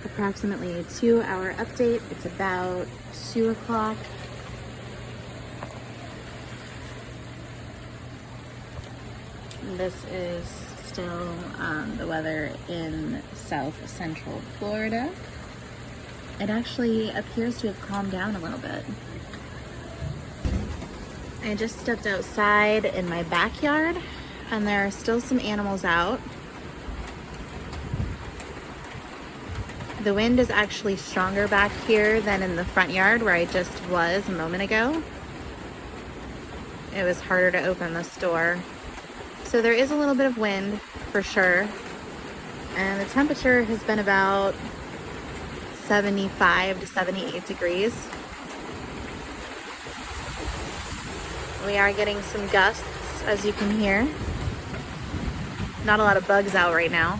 approximately a 2-hour update. It's about 2 o'clock. This is still the weather in South Central Florida. It actually appears to have calmed down a little bit. I just stepped outside in my backyard and there are still some animals out. The wind is actually stronger back here than in the front yard where I just was a moment ago. It was harder to open this door. So there is a little bit of wind for sure. And the temperature has been about 75 to 78 degrees. We are getting some gusts, as you can hear. Not a lot of bugs out right now.